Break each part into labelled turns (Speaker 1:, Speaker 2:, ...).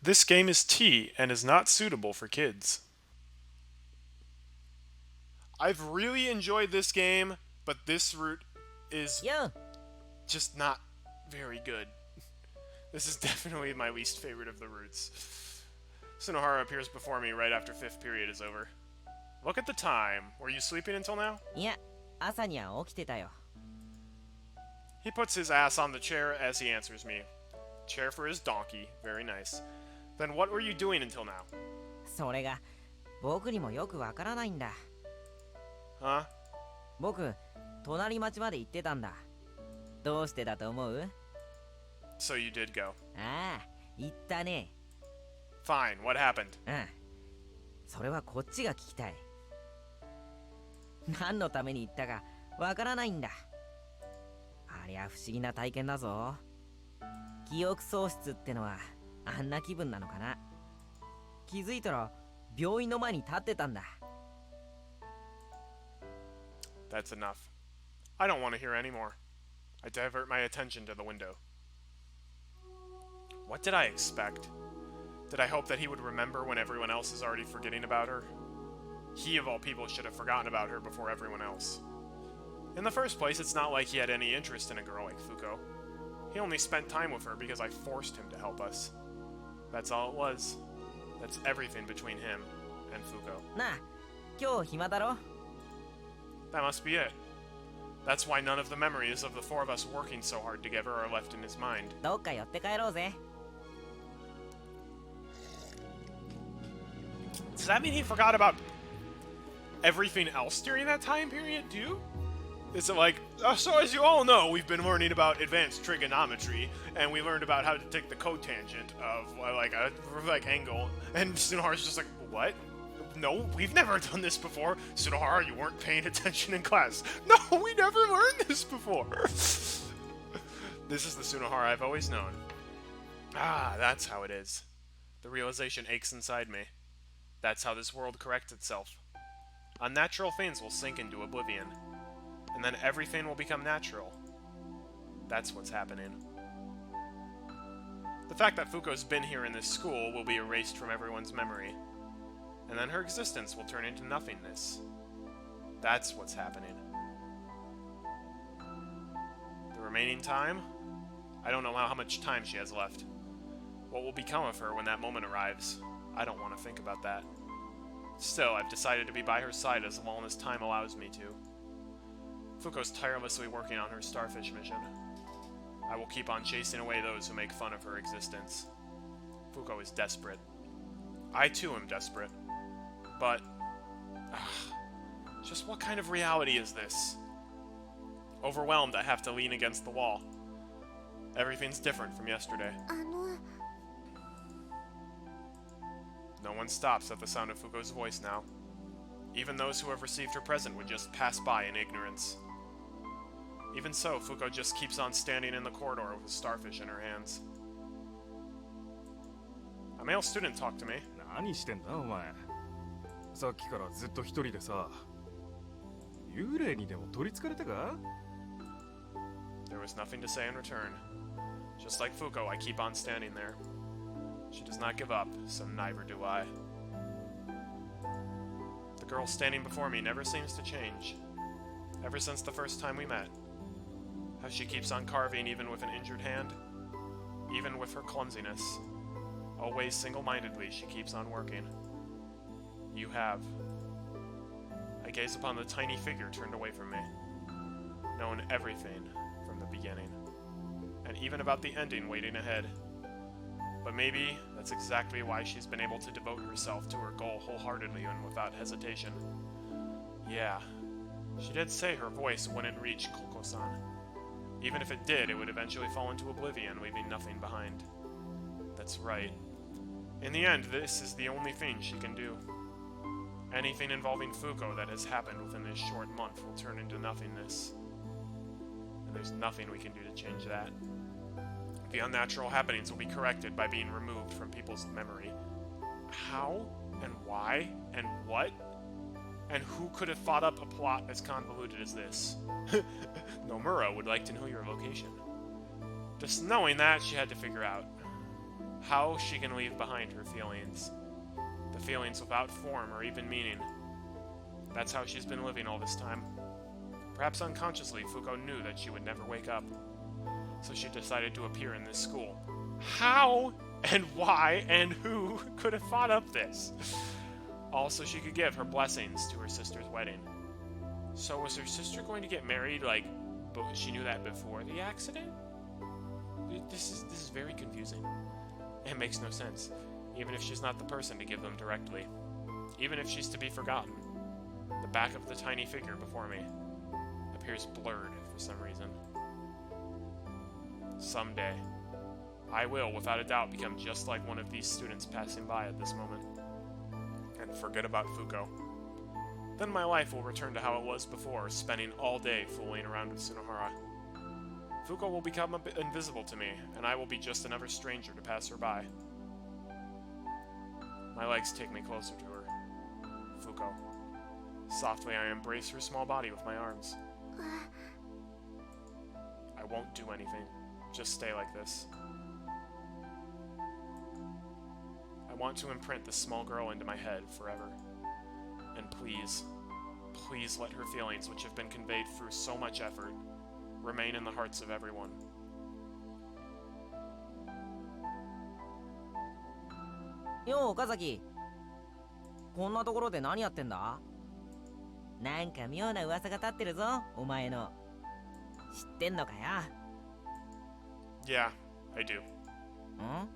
Speaker 1: This game is T and is not suitable for kids. I've really enjoyed this game, but this route is
Speaker 2: Yeah.
Speaker 1: just not very good. This is definitely my least favorite of the routes. Sunohara appears before me right after 5th period is over. Look at the time. Were you sleeping until now?
Speaker 2: いや、朝には起きてたよ。
Speaker 1: He puts his ass on the chair as he answers me. Chair for his donkey. Very nice. Then what were you doing until now?
Speaker 2: それが僕にもよくわからないんだ。
Speaker 1: Huh?
Speaker 2: 僕、隣町まで行ってたんだ。どうしてだと思う？
Speaker 1: So you did go.
Speaker 2: ああ、行ったね。
Speaker 1: Fine. What happened?
Speaker 2: うん。それはこっちが聞きたい。何のために行ったかわからないんだ。ありゃ不思議な体験だぞ。記憶喪失ってのはあんな気分なのかな。気づいたら病院の前に立ってたんだ。
Speaker 1: That's enough. I don't want to hear any more. I divert my attention to the window. What did I expect? Did I hope that he would remember when everyone else is already forgetting about her? He, of all people, should have forgotten about her before everyone else. In the first place, it's not like he had any interest in a girl like Fuko. He only spent time with her because I forced him to help us. That's all it was. That's everything between him and Fuko.
Speaker 2: なあ、今日暇だろ？
Speaker 1: That must be it. That's why none of the memories of the four of us working so hard together are left in his mind.
Speaker 2: どっか寄って帰ろうぜ。
Speaker 1: Does that mean he forgot about everything else during that time period, too? Is it like, so as you all know, we've been learning about advanced trigonometry, and we learned about how to take the cotangent of, like, a angle, and Sunohara's just like, what? No, we've never done this before. Sunohara, you weren't paying attention in class. No, we never learned this before. This is the Sunohara I've always known. Ah, that's how it is. The realization aches inside me. That's how this world corrects itself. Unnatural things will sink into oblivion, and then everything will become natural. That's what's happening. The fact that Fuko's been here in this school will be erased from everyone's memory, and then her existence will turn into nothingness. That's what's happening. The remaining time? I don't know how much time she has left. What will become of her when that moment arrives? I don't want to think about that. Still, I've decided to be by her side as long as time allows me to. Fuko's tirelessly working on her starfish mission. I will keep on chasing away those who make fun of her existence. Fuko is desperate. I too am desperate. But... just what kind of reality is this? Overwhelmed, I have to lean against the wall. Everything's different from yesterday. No one stops at the sound of Fuko's voice now. Even those who have received her present would just pass by in ignorance. Even so, Fuko just keeps on standing in the corridor with a starfish in her hands. A male student talked to me.
Speaker 3: 何してんだお前。さっきからずっと一人でさ。幽霊にでも取り憑かれたか？
Speaker 1: There was nothing to say in return. Just like Fuko, I keep on standing there. She does not give up, so neither do I. The girl standing before me never seems to change. Ever since the first time we met. How she keeps on carving even with an injured hand. Even with her clumsiness. Always single-mindedly, she keeps on working. You have. I gaze upon the tiny figure turned away from me. Known everything from the beginning. And even about the ending waiting ahead. But maybe that's exactly why she's been able to devote herself to her goal wholeheartedly and without hesitation. Yeah, she did say her voice wouldn't reach Koko-san. Even if it did, it would eventually fall into oblivion, leaving nothing behind. That's right. In the end, this is the only thing she can do. Anything involving Fuko that has happened within this short month will turn into nothingness. And there's nothing we can do to change that. The unnatural happenings will be corrected by being removed from people's memory. How? And why? And what? And who could have thought up a plot as convoluted as this? Nomura would like to know your location. Just knowing that, she had to figure out. How she can leave behind her feelings. The feelings without form or even meaning. That's how she's been living all this time. Perhaps unconsciously, Fuko knew that she would never wake up. So she decided to appear in this school. How and why and who could have thought up this? Also, she could give her blessings to her sister's wedding. So was her sister going to get married, but she knew that before the accident? This is very confusing. It makes no sense, even if she's not the person to give them directly. Even if she's to be forgotten. The back of the tiny figure before me appears blurred for some reason. Someday, I will, without a doubt, become just like one of these students passing by at this moment. And forget about Fuko. Then my life will return to how it was before, spending all day fooling around with Sunohara. Fuko will become invisible to me, and I will be just another stranger to pass her by. My legs take me closer to her. Fuko. Softly, I embrace her small body with my arms. I won't do anything. Just stay like this. I want to imprint this small girl into my head forever. And please, please let her feelings, which have been conveyed through so much effort, remain in the hearts of everyone.
Speaker 2: Yo, Okazaki. こんなところで何やってんだ？なんか妙な噂が立ってるぞ、お前の。知ってんのかよ。
Speaker 1: Yeah, I do.
Speaker 2: ん？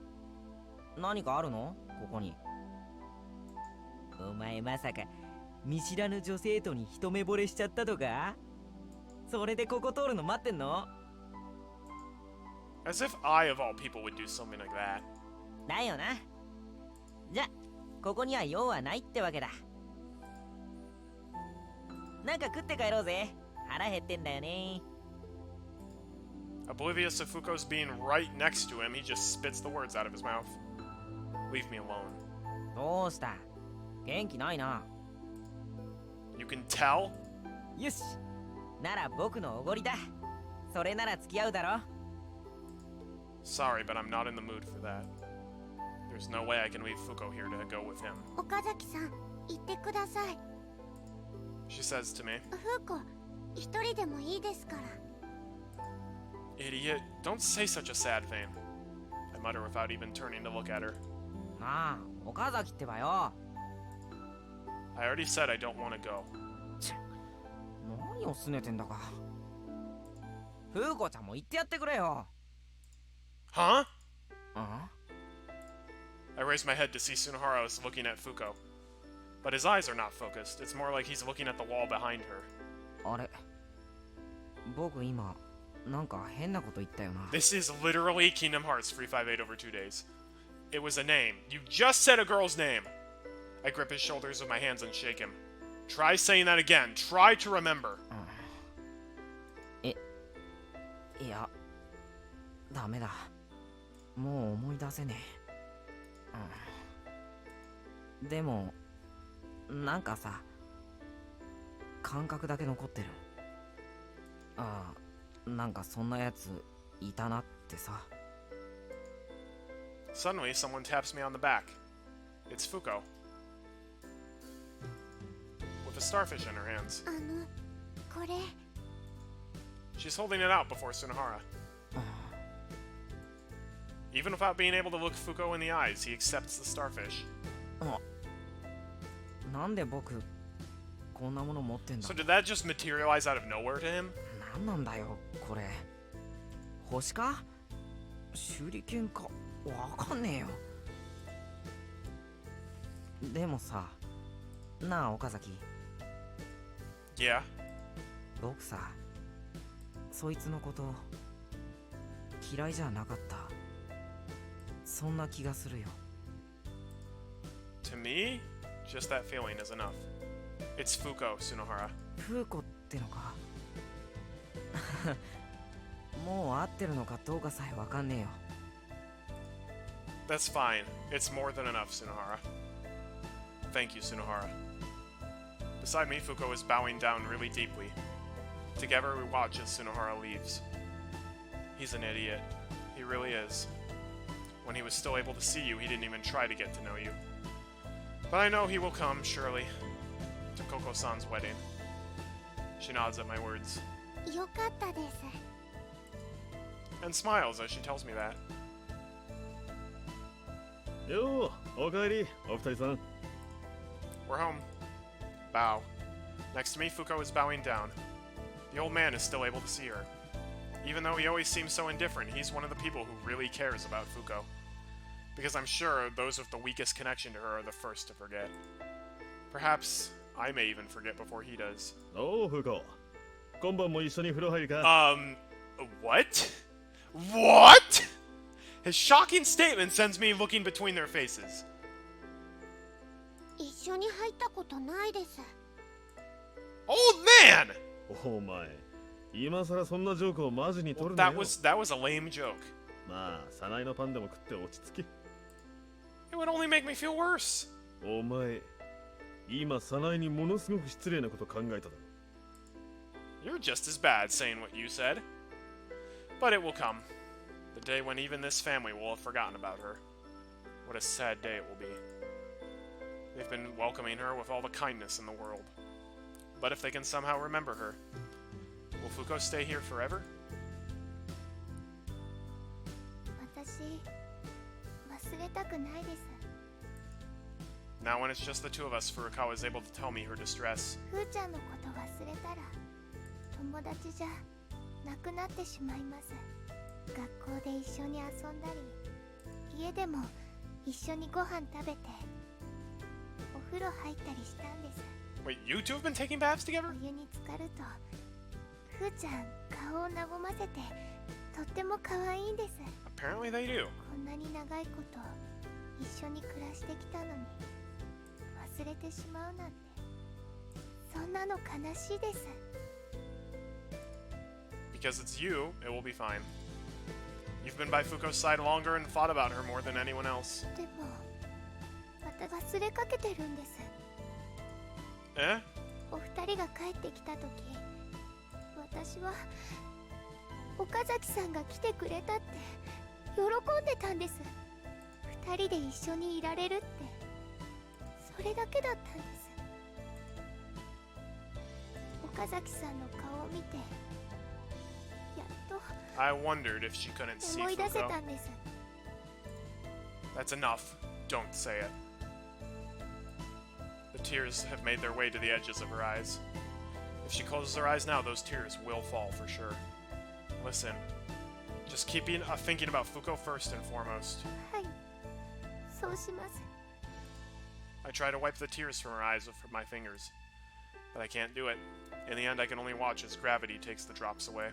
Speaker 2: 何かあるの？ここに。お前まさか見知らぬ女性とに一目惚れしちゃったとか？それでここ通るの待ってんの？
Speaker 1: As if I, of all people, would do something like that.
Speaker 2: だよな。じゃ、ここには用はないってわけだ。なんか食って帰ろうぜ。腹減ってんだよね。
Speaker 1: Oblivious of Fuko's being right next to him, he just spits the words out of his mouth. Leave me alone.
Speaker 2: どうした？元気ないな。
Speaker 1: You can tell?
Speaker 2: よし。なら僕のおごりだ。それなら付き合うだろ。
Speaker 1: Sorry, but I'm not in the mood for that. There's no way I can leave Fuko here to go with him.
Speaker 4: 岡崎さん、行ってください。
Speaker 1: She says to me,
Speaker 4: フーコ、一人でもいいですから。
Speaker 1: Idiot, don't say such a sad thing. I mutter without even turning to look at her.
Speaker 2: なあ、岡崎ってばよ。
Speaker 1: I already said I don't want to go.
Speaker 2: 何をすねてんだか。風子ちゃんも言ってやってくれよ。
Speaker 1: Huh?
Speaker 2: あ？
Speaker 1: I raise my head to see Sunohara is looking at Fuko. But his eyes are not focused. It's more like he's looking at the wall behind her.
Speaker 2: あれ？僕今なんか変なこと言ったよな。
Speaker 1: This is literally Kingdom Hearts 358 over 2 days. It was a name. You just said a girl's name. I grip his shoulders with my hands and shake him. Try saying that again. Try to remember.
Speaker 2: いや、ダメだ。もう思い出せねえ。でも、なんかさ、感覚だけ残ってる。ああ、なんかそんなやついたなってさ。
Speaker 1: Suddenly, someone taps me on the back. It's Fuko. With a starfish in her hands.
Speaker 4: これ。
Speaker 1: She's holding it out before Sunohara. Even without being able to look Fuko in the eyes, he accepts the starfish.
Speaker 2: なんで僕こんなもの持ってんだ。
Speaker 1: So did that just materialize out of nowhere to him?
Speaker 2: なんなんだよこれ。星か？手裏剣か？わかんねえよ。でもさ、なあ岡崎。
Speaker 1: Yeah.
Speaker 2: 僕さ、そいつのこと嫌いじゃなかった。そんな気がするよ。
Speaker 1: To me, just that feeling is enough. It's Fuko, Sunohara.
Speaker 2: フーコってのか。もう会ってるのかどうかさえわかんねえよ。
Speaker 1: That's fine. It's more than enough, Sunohara. Thank you, Sunohara. Beside me, Fuko is bowing down really deeply. Together, we watch as Sunohara leaves. He's an idiot. He really is. When he was still able to see you, he didn't even try to get to know you. But I know he will come, surely, to Koko-san's wedding. She nods at my words,
Speaker 4: よかったです。
Speaker 1: and smiles as she tells me that.
Speaker 3: よう、おかえり、お二人さん。
Speaker 1: We're home. Bow. Next to me, Fuko is bowing down. The old man is still able to see her. Even though he always seems so indifferent, he's one of the people who really cares about Fuko. Because I'm sure those with the weakest connection to her are the first to forget. Perhaps I may even forget before he does.
Speaker 3: おう、フコ。今晩も一緒に風呂入るか。
Speaker 1: What? What? His shocking statement sends me looking between their faces.
Speaker 4: 一緒に入ったことないです。
Speaker 1: Old man!
Speaker 3: お前、今さらそんなジョークをマジに取
Speaker 1: Well,
Speaker 3: るな
Speaker 1: that
Speaker 3: よ。
Speaker 1: was a lame joke.
Speaker 3: まあ、早苗のパンでも食って落ち着き。
Speaker 1: It would only make me feel worse.
Speaker 3: お前、今早苗にものすごく失礼なこと考えただろ。
Speaker 1: You're just as bad saying what you said. But it will come. The day when even this family will have forgotten about her. What a sad day it will be. They've been welcoming her with all the kindness in the world. But if they can somehow remember her, will Fuko stay here forever?
Speaker 4: 私、忘れたくないです。
Speaker 1: Now when it's just the two of us, Furukawa is able to tell me her distress.
Speaker 4: ふーちゃんのこと忘れたら、友達じゃなくなってしまいます。学校で一緒に遊んだり、家でも一緒にご飯食べて、お風呂入ったりしたんです。
Speaker 1: Wait, you two have been taking baths
Speaker 4: お
Speaker 1: together?
Speaker 4: 湯に浸かると、ふーちゃん顔を和ませて、とっても可愛いんです。
Speaker 1: Apparently they do.
Speaker 4: こんなに長いこと一緒に暮らしてきたのに忘れてしまうなんて、そんなの悲しいです。
Speaker 1: Because it's you, it will be fine. You've been by Fuko's side longer and thought about her more than anyone else.
Speaker 4: でもまた忘れかけてるんです。
Speaker 1: Eh?
Speaker 4: お二人が帰ってきた時、私は岡崎さんが来てくれたって喜んでたんです。二人で一緒にいられるって、それだけだったんです。岡崎さんの顔を見て、やっと
Speaker 1: I wondered if she couldn't see
Speaker 4: 思い出せ
Speaker 1: Fuko.
Speaker 4: たんです。
Speaker 1: That's enough. Don't say it. The tears have made their way to the edges of her eyes. If she closes her eyes now, those tears will fall for sure. Listen, just keep thinking about Fuko first and foremost.
Speaker 4: はい、そうします。
Speaker 1: I try to wipe the tears from her eyes with my fingers, but I can't do it. In the end, I can only watch as gravity takes the drops away.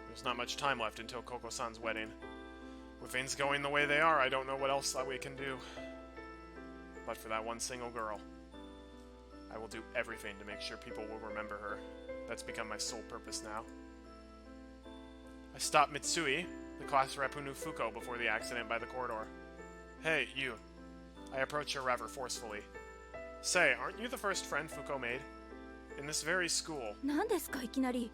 Speaker 1: There's not much time left until Koko-san's wedding. With things going the way they are, I don't know what else that we can do. But for that one single girl, I will do everything to make sure people will remember her. That's become my sole purpose now. I stopped Mitsui, the class rep who knew Fuko before the accident, by the corridor. Hey, you. I approach her rather forcefully. Say, aren't you the first friend Fuko made? In this very school.
Speaker 5: 何ですかいきなり。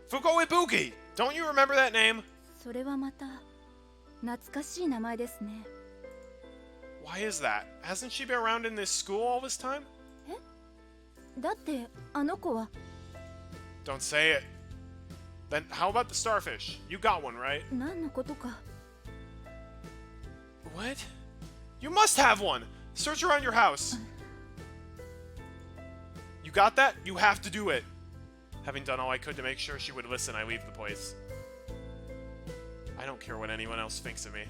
Speaker 1: Fuko Ibuki! Don't you remember that name?
Speaker 5: それはまた懐かしい名前ですね。
Speaker 1: Why is that? Hasn't she been around in this school all this time?
Speaker 5: だってあの子は
Speaker 1: Don't say it. Then how about the starfish? You got one, right?
Speaker 5: 何のことか。
Speaker 1: What? You must have one! Search around your house. You got that? You have to do it. Having done all I could to make sure she would listen, I leave the place. I don't care what anyone else thinks of me.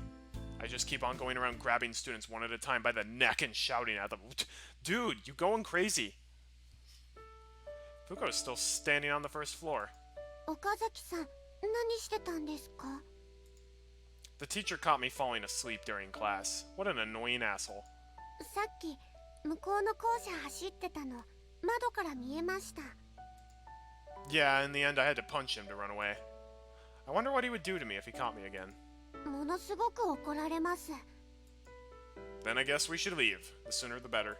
Speaker 1: I just keep on going around grabbing students one at a time by the neck and shouting at them. Dude, you going crazy. Fuko's still standing on the first floor.
Speaker 4: 岡崎さん、何してたんですか？
Speaker 1: The teacher caught me falling asleep during class. What an annoying asshole.
Speaker 4: さっき向こうの校舎走ってたの、窓から見えました。
Speaker 1: Yeah, in the end I had to punch him to run away. I wonder what he would do to me if he caught me again.
Speaker 4: ものすごく怒られます。
Speaker 1: Then I guess we should leave. The sooner the better.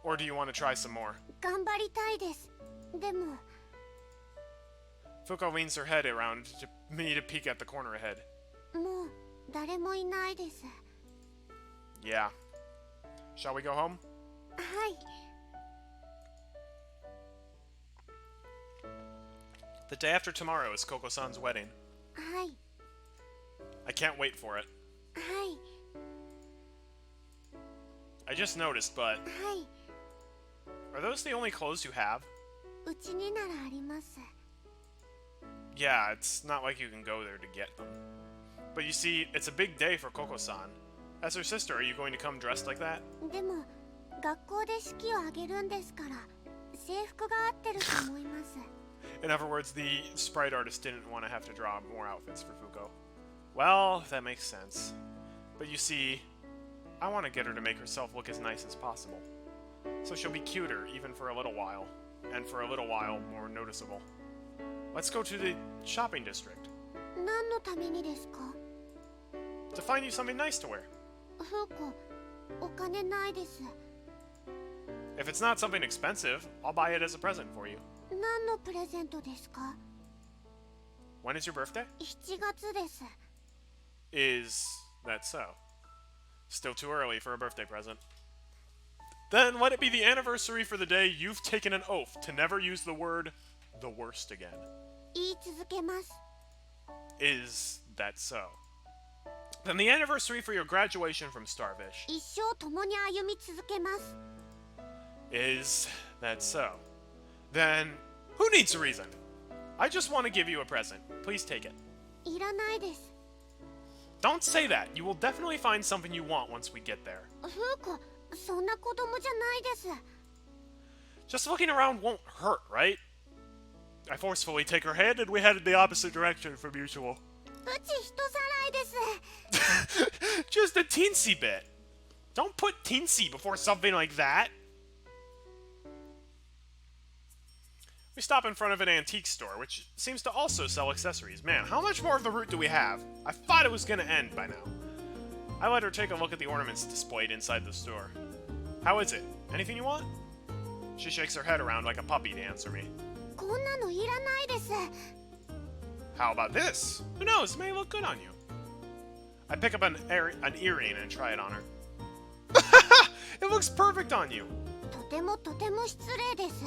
Speaker 1: Or do you want to try some more?
Speaker 4: 頑張りたいです。でも
Speaker 1: Fuko leans her head around to me to peek at the corner ahead.
Speaker 4: もう誰もいないです。
Speaker 1: Yeah. Shall we go home?
Speaker 4: はい。
Speaker 1: The day after tomorrow is Koko-san's wedding.
Speaker 4: はい。
Speaker 1: I can't wait for it.
Speaker 4: はい。
Speaker 1: I just noticed, but
Speaker 4: はい。
Speaker 1: are those the only clothes you have?
Speaker 4: うちにならあります。
Speaker 1: Yeah, it's not like you can go there to get them. But you see, it's a big day for Koko-san. As her sister, are you going to come dressed like that?
Speaker 4: でも学校で式を挙げるんですから制服が合ってると思います。
Speaker 1: In other words, the sprite artist didn't want to have to draw more outfits for Fuko. Well, that makes sense. But you see, I want to get her to make herself look as nice as possible. So she'll be cuter, even for a little while. And for a little while, more noticeable. Let's go to the shopping district.
Speaker 4: 何のためにですか？
Speaker 1: To find you something nice to wear.
Speaker 4: フーコ、お金ないです。
Speaker 1: If it's not something expensive, I'll buy it as a present for you.
Speaker 4: 何のプレゼントですか？
Speaker 1: When is your birthday?
Speaker 4: 7月です。
Speaker 1: Is that so? Still too early for a birthday present. Then let it be the anniversary for the day you've taken an oath to never use the word the worst again.
Speaker 4: 言い続けます。
Speaker 1: Is that so? Then the anniversary for your graduation from Starfish.
Speaker 4: 一生共に歩み続けます。
Speaker 1: Is that so? Then who needs a reason? I just want to give you a present. Please take it.
Speaker 4: いらないです。
Speaker 1: Don't say that. You will definitely find something you want once we get there.
Speaker 4: フーコ、そんな子供じゃないです。
Speaker 1: Just looking around won't hurt, right? I forcefully take her hand and we head in the opposite direction from usual.
Speaker 4: うち人さらいです。
Speaker 1: Just a teensy bit. Don't put teensy before something like that. We stop in front of an antique store, which seems to also sell accessories. Man, how much more of the route do we have? I thought it was gonna end by now. I let her take a look at the ornaments displayed inside the store. How is it? Anything you want? She shakes her head around like a puppy to answer me.
Speaker 4: こんなのいらないです。
Speaker 1: How about this? Who knows? It may look good on you. I pick up an earring and try it on her. It looks perfect on you.
Speaker 4: とても失礼です。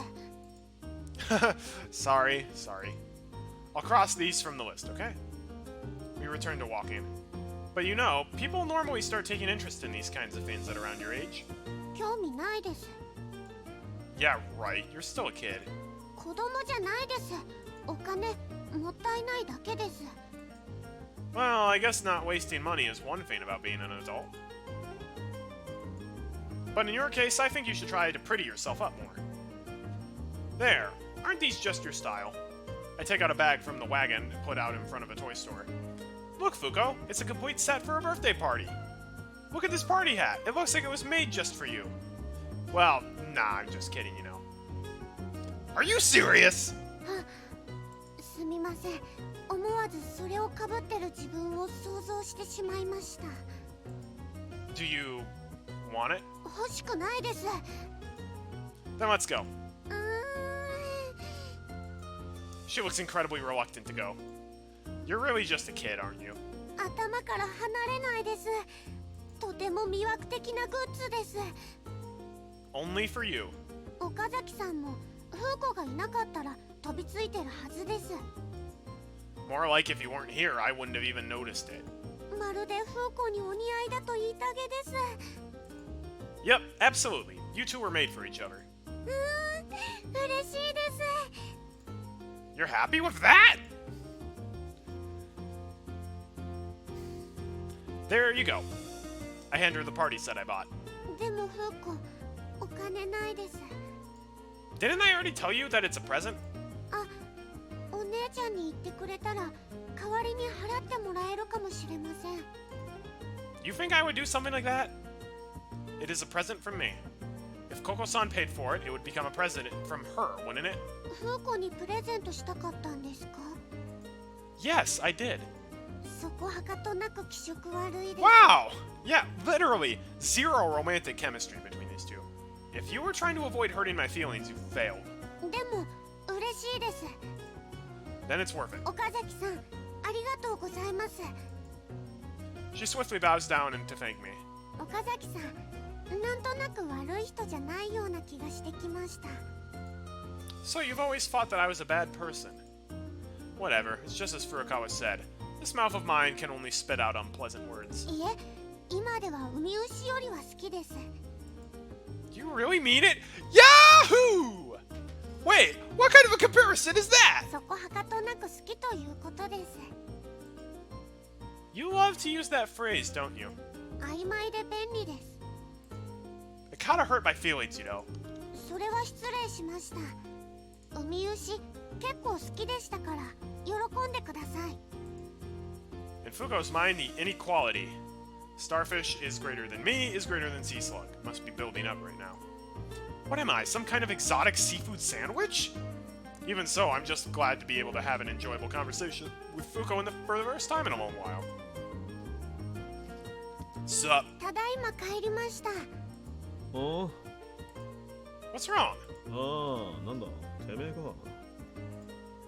Speaker 1: Sorry. I'll cross these from the list, okay? We return to walking. But you know, people normally start taking interest in these kinds of things at around your age.
Speaker 4: 興味ないです。
Speaker 1: Yeah, right. You're still a kid.
Speaker 4: 子供じゃないです。お金もったいないだけです。
Speaker 1: Well, I guess not wasting money is one thing about being an adult. But in your case, I think you should try to pretty yourself up more. There. Aren't these just your style? I take out a bag from the wagon and put out in front of a toy store. Look, Fuko, it's a complete set for a birthday party. Look at this party hat. It looks like it was made just for you. Well, nah, I'm just kidding, you know. Are you serious?
Speaker 4: すみません。思わずそれをかぶってる自分を想像してしまいました。
Speaker 1: Do you want it?
Speaker 4: 欲しくないです。
Speaker 1: Then let's go.
Speaker 4: うーん。
Speaker 1: She looks incredibly reluctant to go. You're really just a kid, aren't you?
Speaker 4: 頭から離れないです。とても魅惑的なグッズです。
Speaker 1: Only for you.
Speaker 4: 岡崎さんもフーコがいなかったら飛びついてるはずです。
Speaker 1: More like if you weren't here, I wouldn't have even noticed it.
Speaker 4: まるでフーコにお似合いだと言いたげです。
Speaker 1: Yep, absolutely. You two were made for each other.
Speaker 4: 嬉しいです。
Speaker 1: You're happy with that? There you go. I hand her the party set I bought.
Speaker 4: でもフーコ、お金ないです。
Speaker 1: Didn't I already tell you that it's a present?
Speaker 4: あ、お姉ちゃんに言ってくれたら代わりに払ってもらえるかもしれません。
Speaker 1: You think I would do something like that? It is a present from me. If Koko-san paid for it, it would become a present from her, wouldn't it?
Speaker 4: フーコにプレゼントしたかったんですか？
Speaker 1: Yes, I did.
Speaker 4: そこはかとなく気色悪いです。
Speaker 1: Wow! Yeah, literally, zero romantic chemistry between these two. If you were trying to avoid hurting my feelings, you failed.
Speaker 4: でも嬉しいです。
Speaker 1: then it's worth it.
Speaker 4: 岡崎さん、ありがとうございます。
Speaker 1: She swiftly bows down and to thank me.
Speaker 4: 岡崎さん、なんとなく悪い人じゃないような気がしてきました。
Speaker 1: So you've always thought that I was a bad person. Whatever, it's just as Furukawa said. This mouth of mine can only spit out unpleasant words.
Speaker 4: いえ、今ではウミウシよりは好きです。
Speaker 1: Do you really mean it? Yahoo! Wait, what kind of a comparison is that?
Speaker 4: そこはかとなく好きということです。
Speaker 1: You love to use that phrase, don't you?
Speaker 4: 曖昧で便利です。
Speaker 1: It kinda hurt my feelings, you know.
Speaker 4: それは失礼しました。ウミウシ、結構好きでしたから、喜んでください。
Speaker 1: In Fugo's mind, the inequality. Starfish is greater than me, is greater than sea slug. Must be building up right now. What am I, some kind of exotic seafood sandwich? Even so, I'm just glad to be able to have an enjoyable conversation with Fugo for the first time in a long while. Sup?
Speaker 4: ただいま帰りました。
Speaker 3: あ
Speaker 1: What's wrong?
Speaker 3: あ、なんだ、てめえか。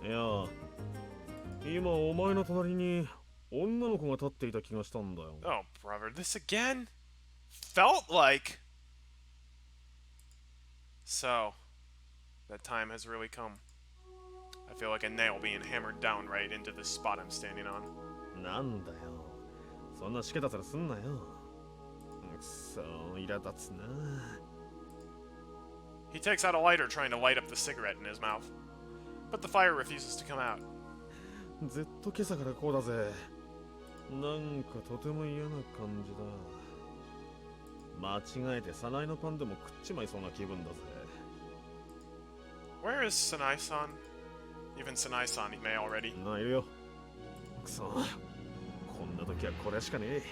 Speaker 3: いや、今お前の隣に女の子が立っていた気がしたんだよ。
Speaker 1: Oh, brother, this again? Felt like... So, that time has really come. I feel like a nail being hammered down right into the spot I'm standing on.
Speaker 3: なんだよ。そんなしけたつらすんなよ。くそ、苛立つな。
Speaker 1: He takes out a lighter trying to light up the cigarette in his mouth. But the fire refuses to come out.
Speaker 3: ずっと今朝からこうだぜ。なんかとても嫌な感じだ。間違えてサナイのパンでも食っちまいそうな気分だぜ。
Speaker 1: Where is Sanai-san? Even Sanai-san may already.
Speaker 3: いるよ。くそ。こんな時はこれしかねえ。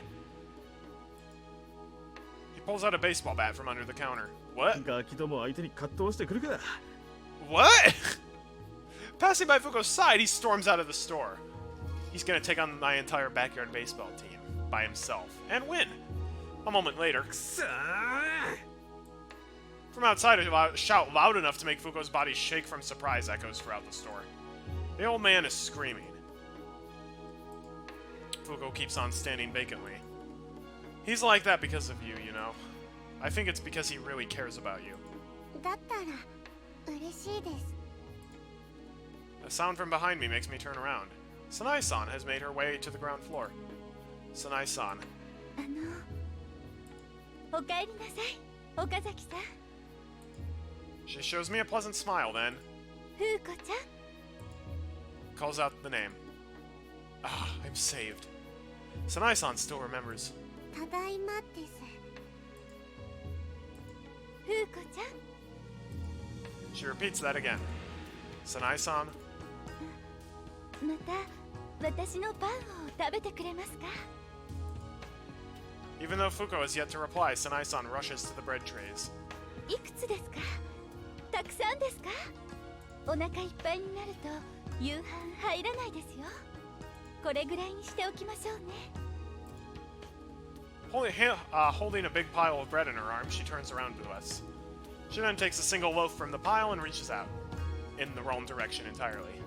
Speaker 1: He pulls out a baseball bat from under the counter. What?
Speaker 3: ガキども相手に葛藤してくるか。
Speaker 1: What? Passing by Fugo's side, he storms out of the store. He's gonna take on my entire backyard baseball team by himself and win. A moment later, from outside, a shout loud enough to make Fugo's body shake from surprise echoes throughout the store. The old man is screaming. Fugo keeps on standing vacantly. He's like that because of you, you know. I think it's because he really cares about you.
Speaker 4: だったら嬉しいです。
Speaker 1: A sound from behind me makes me turn around. Sanai-san has made her way to the ground floor. Sanai-san.
Speaker 5: おかえりなさい、岡崎さん。
Speaker 1: She shows me a pleasant smile then.
Speaker 5: 風子ちゃん。
Speaker 1: Calls out the name. Ah, I'm saved. Sanai-san still remembers.
Speaker 4: ただいまです。
Speaker 5: 風子ちゃん。
Speaker 1: She repeats that again. Sanai-san.
Speaker 5: また私のパンを食べてくれますか？
Speaker 1: Even though Fuko has yet to reply, Sanai-san rushes to the bread trays.
Speaker 5: いくつですか？たくさんですか？お腹いっぱいになると夕飯入らないですよ。これぐらいにしておきましょうね。
Speaker 1: Holding a big pile of bread in her arms, she turns around to us. She then takes a single loaf from the pile and reaches out, in the wrong direction entirely.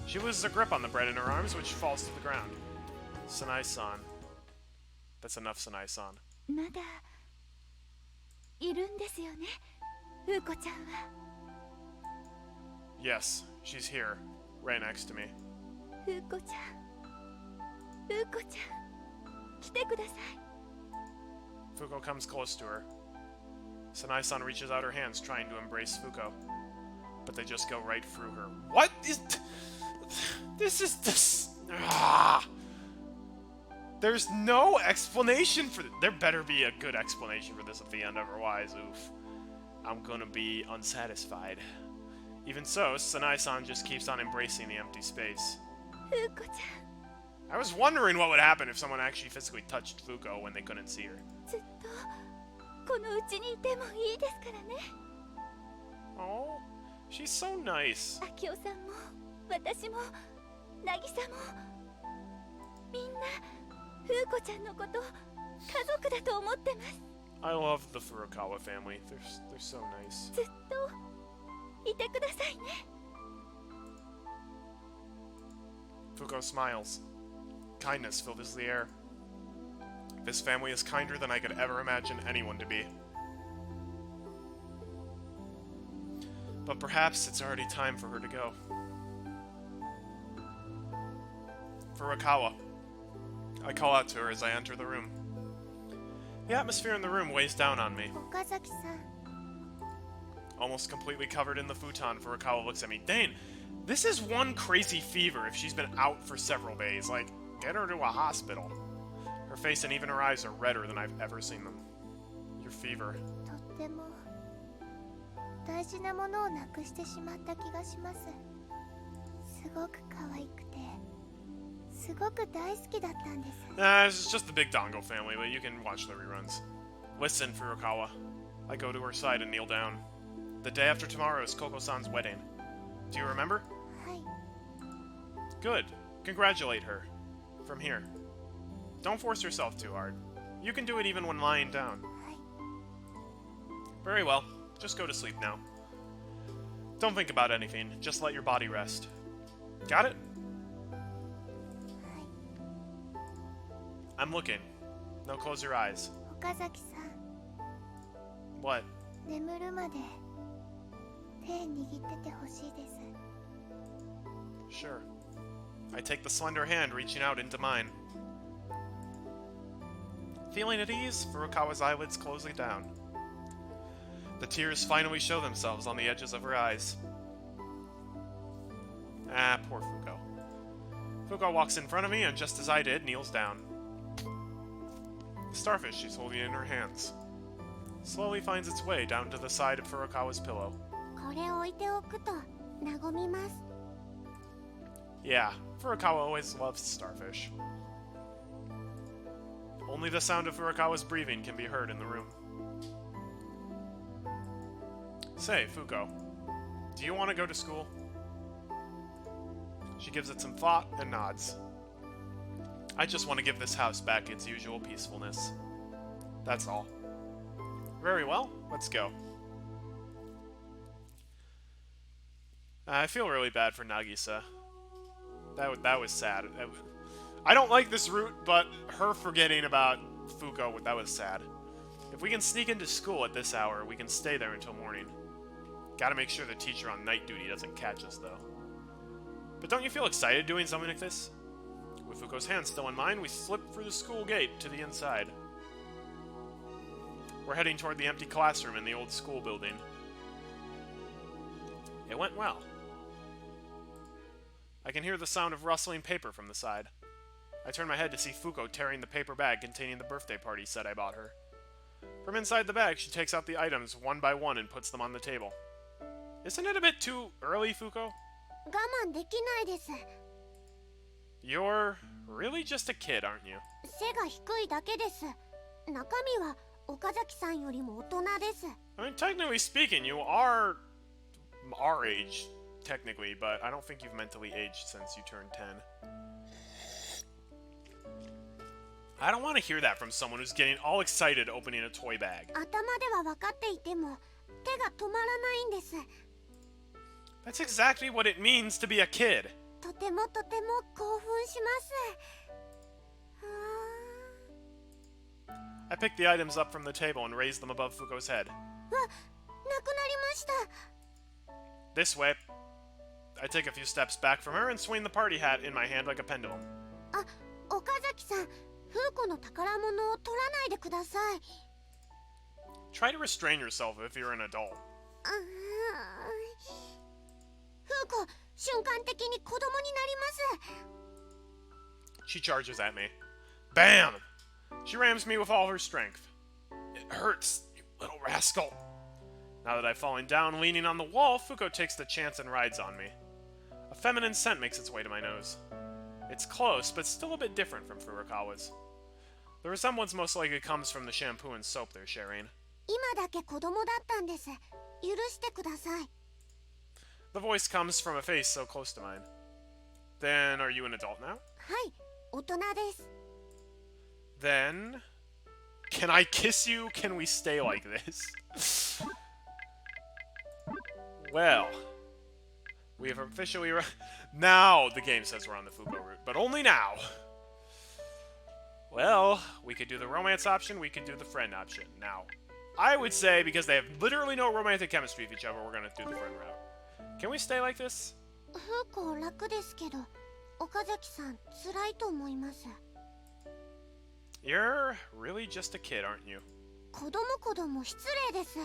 Speaker 1: She loses her grip on the bread in her arms, which falls to the ground. Sanai-san. That's enough, Sanai-san.
Speaker 5: まだいるんですよね、風子ちゃんは。
Speaker 1: Yes, she's here, right next to me.
Speaker 5: 風子ちゃん、風子ちゃん、来てください。
Speaker 1: Fuko comes close to her. Sanai-san reaches out her hands, trying to embrace Fuko, but they just go right through her. What is... This is... This... Ah! There's no explanation for... There better be a good explanation for this at the end, otherwise, oof. I'm gonna be unsatisfied. Even so, Sanai-san just keeps on embracing the empty space.
Speaker 5: 風子ちゃん、
Speaker 1: I was wondering what would happen if someone actually physically touched Fuko when they couldn't see her.
Speaker 5: ずっとこのうちにいてもいいですからね。
Speaker 1: Oh, she's so nice.
Speaker 5: 明夫さんも私も渚もみんな風子ちゃんのこと家族だと思ってます。
Speaker 1: I love the Furukawa family. They're so nice.
Speaker 5: ずっといてくださいね。
Speaker 1: Fuko smiles. Kindness fills the air. This family is kinder than I could ever imagine anyone to be. But perhaps it's already time for her to go. Furukawa. I call out to her as I enter the room. The atmosphere in the room weighs down on me.
Speaker 4: 岡崎さん
Speaker 1: Almost completely covered in the futon, Furukawa looks at me. Dane, this is one crazy fever if she's been out for several days. Like, get her to a hospital. Her face and even her eyes are redder than I've ever seen them. Your fever.
Speaker 4: とっても大事なものをなくしてしまった気がします。すごく可愛くてすごく大好きだったんです。
Speaker 1: It's just the Big Dongo family, but you can watch the reruns. Listen, Furukawa. I go to her side and kneel down. The day after tomorrow is Koko-san's wedding. Do you remember?
Speaker 4: はい
Speaker 1: Good. Congratulate her. From here. Don't force yourself too hard. You can do it even when lying down.
Speaker 4: はい
Speaker 1: Very well. Just go to sleep now. Don't think about anything. Just let your body rest. Got it?
Speaker 4: はい
Speaker 1: I'm looking. Now close your eyes.
Speaker 4: 岡崎さん
Speaker 1: What?
Speaker 4: 眠るまで手握っててほしいです。
Speaker 1: Sure. I take the slender hand reaching out into mine. Feeling at ease, Furukawa's eyelids close down. The tears finally show themselves on the edges of her eyes. Ah, poor Fuko. Fuko walks in front of me and just as I did, kneels down. The starfish she's holding in her hands slowly finds its way down to the side of Furukawa's pillow.
Speaker 4: これ置いておくと和みます。
Speaker 1: Yeah, Furukawa always loves starfish. Only the sound of Furukawa's breathing can be heard in the room. Say, Fuko, do you want to go to school? She gives it some thought and nods. I just want to give this house back its usual peacefulness. That's all. Very well, let's go. I feel really bad for Nagisa. That was sad. I don't like this route, but her forgetting about Fuko, that was sad. If we can sneak into school at this hour, we can stay there until morning. Gotta make sure the teacher on night duty doesn't catch us, though. But don't you feel excited doing something like this? With Fuko's hand still in mine, we slip through the school gate to the inside. We're heading toward the empty classroom in the old school building. It went well. I can hear the sound of rustling paper from the side. I turn my head to see Fuko tearing the paper bag containing the birthday party set I bought her. From inside the bag, she takes out the items one by one and puts them on the table. Isn't it a bit too early, Fuko?
Speaker 4: 我慢できないです。
Speaker 1: You're really just a kid, aren't you?
Speaker 4: 背が低いだけです。中身は岡崎さんよりも大人です。
Speaker 1: I mean, technically speaking, you are our age, technically, but I don't think you've mentally aged since you turned 10. I don't want to hear that from someone who's getting all excited opening a toy bag.
Speaker 4: 頭では分かっていても手が止まらないんです。
Speaker 1: That's exactly what it means to be a kid.
Speaker 4: とてもとても興奮します。
Speaker 1: I pick the items up from the table and raise them above Fuko's head.
Speaker 4: なくなりました。
Speaker 1: This way. I take a few steps back from her and swing the party hat in my hand like a pendulum.
Speaker 4: あ、岡崎さん、フーコの宝物を取らないでください。
Speaker 1: Try to restrain yourself if you're an adult.
Speaker 4: フーコ、瞬間的に子供になります。
Speaker 1: She charges at me. Bam! She rams me with all her strength. It hurts, you little rascal. Now that I've fallen down, leaning on the wall, Fuko takes the chance and rides on me. A feminine scent makes its way to my nose. It's close, but still a bit different from Furukawa's. The resemblance most likely comes from the shampoo and soap they're sharing.
Speaker 4: 今だけ子供だったんです。許してください。
Speaker 1: The voice comes from a face so close to mine. Then, are you an adult now?
Speaker 4: はい、大人です。
Speaker 1: Then... Can I kiss you? Can we stay like this? Well... We have officially... Now the game says we're on the Fuko route, but only now. Well, we could do the romance option, we could do the friend option. Now, I would say, because they have literally no romantic chemistry with each other, we're gonna do the friend route. Can we stay like this?
Speaker 4: フーコ楽ですけど、岡崎さん辛いと思います。
Speaker 1: You're really just a kid, aren't you?
Speaker 4: 子供失礼です。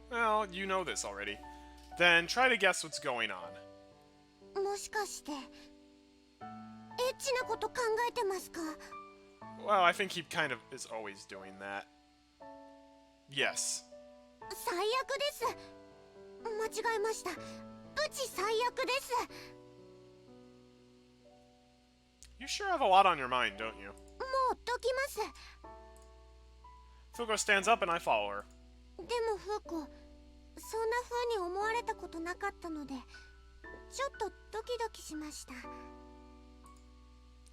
Speaker 1: Well, you know this already. Then try to guess what's going on.
Speaker 4: もしかしてエッチなこと考えてますか？
Speaker 1: Well, I think he kind of is always doing that. Yes.
Speaker 4: 最悪です。間違えました。プチ最悪です。
Speaker 1: You sure have a lot on your mind, don't you?
Speaker 4: もうどきます。
Speaker 1: Fuko stands up and I follow her.
Speaker 4: でもフーコ、そんな風に思われたことなかったので、ちょっとドキドキしました。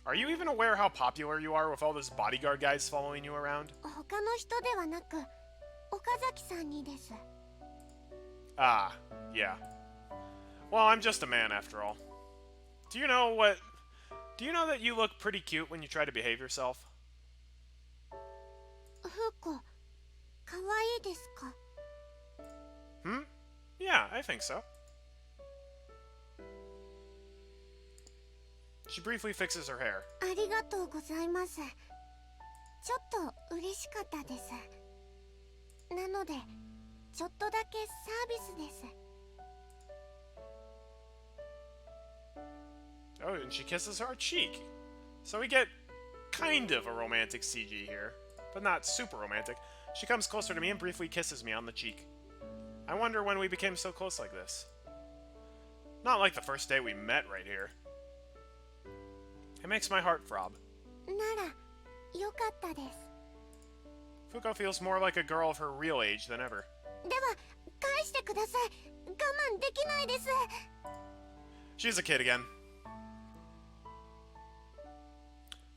Speaker 1: Are you even aware how popular you are with all those bodyguard guys following you around?
Speaker 4: 他の人ではなく、岡崎さんにです。
Speaker 1: Ah, yeah. Well, I'm just a man after all. Do you know that you look pretty cute when you try to behave yourself?
Speaker 4: フーコ、可愛いですか？
Speaker 1: Hmm? Yeah, I think so. She briefly fixes her hair.
Speaker 4: ありがとうございます。ちょっと嬉しかったです。なので、ちょっとだけサービスです。
Speaker 1: Oh, and she kisses her cheek. So we get kind of a romantic CG here, but not super romantic. She comes closer to me and briefly kisses me on the cheek. I wonder when we became so close like this. Not like the first day we met right here. It makes my heart throb.
Speaker 4: なら、よかったです。
Speaker 1: Fuko feels more like a girl of her real age than ever.
Speaker 4: では、返してください。我慢できないです。
Speaker 1: She's a kid again.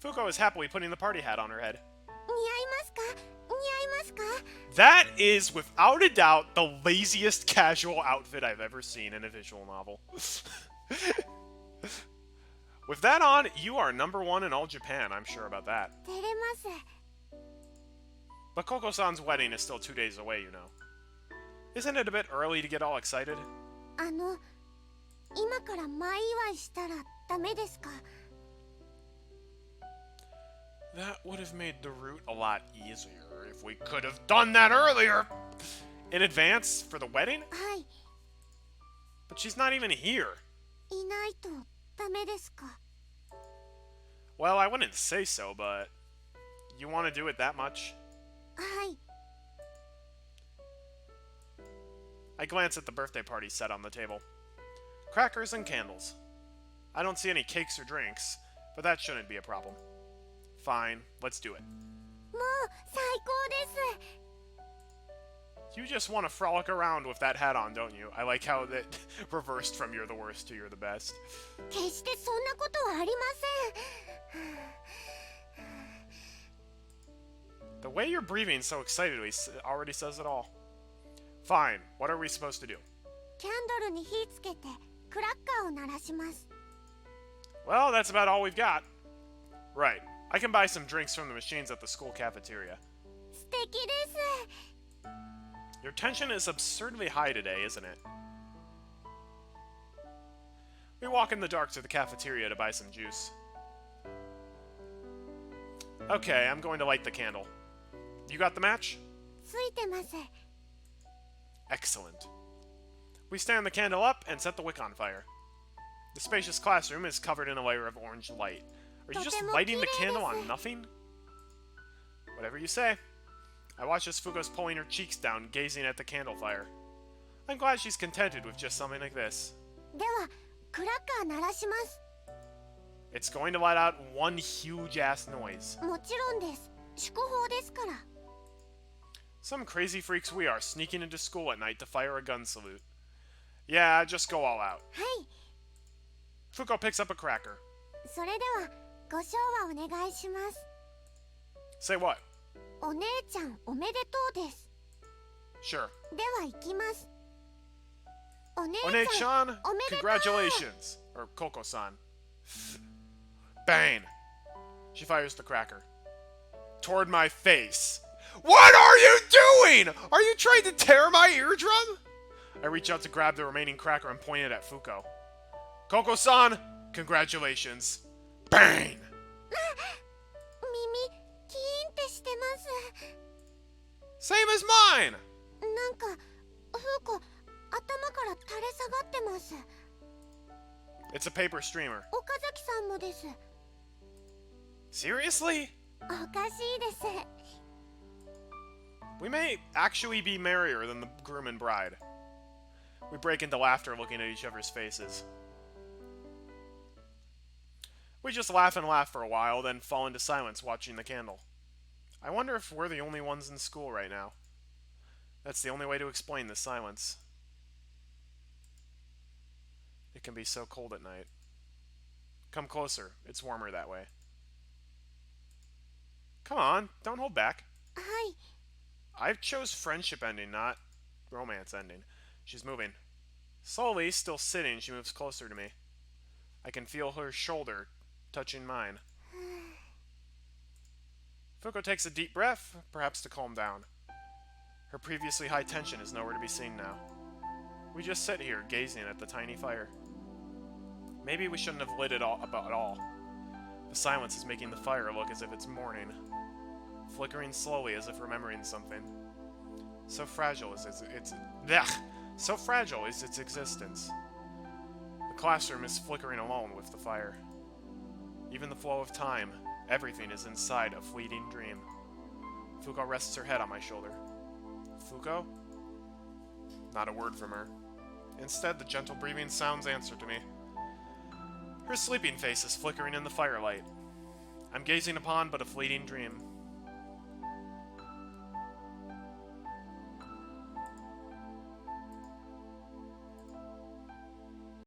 Speaker 1: Fuko is happily putting the party hat on her head.
Speaker 4: 似合いますか？似合いますか？
Speaker 1: That is, without a doubt, the laziest casual outfit I've ever seen in a visual novel. With that on, you are #1 in all Japan, I'm sure about that.
Speaker 4: 照れます。
Speaker 1: But Koko-san's wedding is still 2 days away, you know. Isn't it a bit early to get all excited?
Speaker 4: 今から前祝いしたらダメですか？
Speaker 1: That would have made the route a lot easier if we could have done that earlier! In advance for the wedding?
Speaker 4: はい。
Speaker 1: But she's not even here.
Speaker 4: いないとダメですか？
Speaker 1: Well, I wouldn't say so, but... You want to do it that much?
Speaker 4: はい。
Speaker 1: I glance at the birthday party set on the table. Crackers and candles. I don't see any cakes or drinks, but that shouldn't be a problem. Fine, let's do it.
Speaker 4: もう最高です。
Speaker 1: You just want to frolic around with that hat on, don't you? I like how that reversed from you're the worst to you're the best.
Speaker 4: 決してそんなことはありません。
Speaker 1: The way you're breathing so excitedly already says it all. Fine, what are we supposed to do?
Speaker 4: キャンドルに火つけてクラッカーを鳴らします。
Speaker 1: Well, that's about all we've got. Right, I can buy some drinks from the machines at the school cafeteria.
Speaker 4: 素敵です。
Speaker 1: Your tension is absurdly high today, isn't it? We walk in the dark to the cafeteria to buy some juice. Okay, I'm going to light the candle. You got the match?
Speaker 4: ついてます。
Speaker 1: Excellent. We stand the candle up and set the wick on fire. The spacious classroom is covered in a layer of orange light. Are you just lighting the candle on nothing? Whatever you say. I watch as Fuko's pulling her cheeks down, gazing at the candle fire. I'm glad she's contented with just something like this.
Speaker 4: では、クラッカー鳴らします。
Speaker 1: It's going to let out one huge-ass noise.
Speaker 4: もちろんです。祝砲ですから。
Speaker 1: Some crazy freaks we are, sneaking into school at night to fire a gun salute. Yeah, just go all out.
Speaker 4: はい。
Speaker 1: Fuko picks up a cracker.
Speaker 4: それでは、ご唱和お願いします。
Speaker 1: Say what?
Speaker 4: お姉ちゃんおめでとうです。
Speaker 1: Sure.
Speaker 4: では行きます。
Speaker 1: One-chan, congratulations! Or Koko-san. Bang! She fires the cracker. Toward my face. What are you doing? Are you trying to tear my eardrum? I reach out to grab the remaining cracker and point it at Fuko. Koko-san, congratulations. Bang!
Speaker 4: 耳キーンってしてます。
Speaker 1: Same as mine!
Speaker 4: なんかフーコ頭から垂れ下がってます。
Speaker 1: It's a paper streamer.
Speaker 4: 岡崎さんもです。
Speaker 1: Seriously?
Speaker 4: おかしいです。
Speaker 1: We may actually be merrier than the groom and bride. We break into laughter looking at each other's faces. We just laugh and laugh for a while, then fall into silence watching the candle. I wonder if we're the only ones in school right now. That's the only way to explain this silence. It can be so cold at night. Come closer. It's warmer that way. Come on, don't hold back.
Speaker 4: はい。
Speaker 1: I chose friendship ending, not romance ending. She's moving. Slowly, still sitting, she moves closer to me. I can feel her shoulder touching mine. Fuko takes a deep breath, perhaps to calm down. Her previously high tension is nowhere to be seen now. We just sit here, gazing at the tiny fire. Maybe we shouldn't have lit it all about all. The silence is making the fire look as if it's morning, flickering slowly as if remembering something. So fragile is so fragile is its existence. The classroom is flickering alone with the fire. Even the flow of time, everything is inside a fleeting dream. Fuko rests her head on my shoulder. Fuko? Not a word from her. Instead, the gentle breathing sounds answer to me. Her sleeping face is flickering in the firelight. I'm gazing upon but a fleeting dream.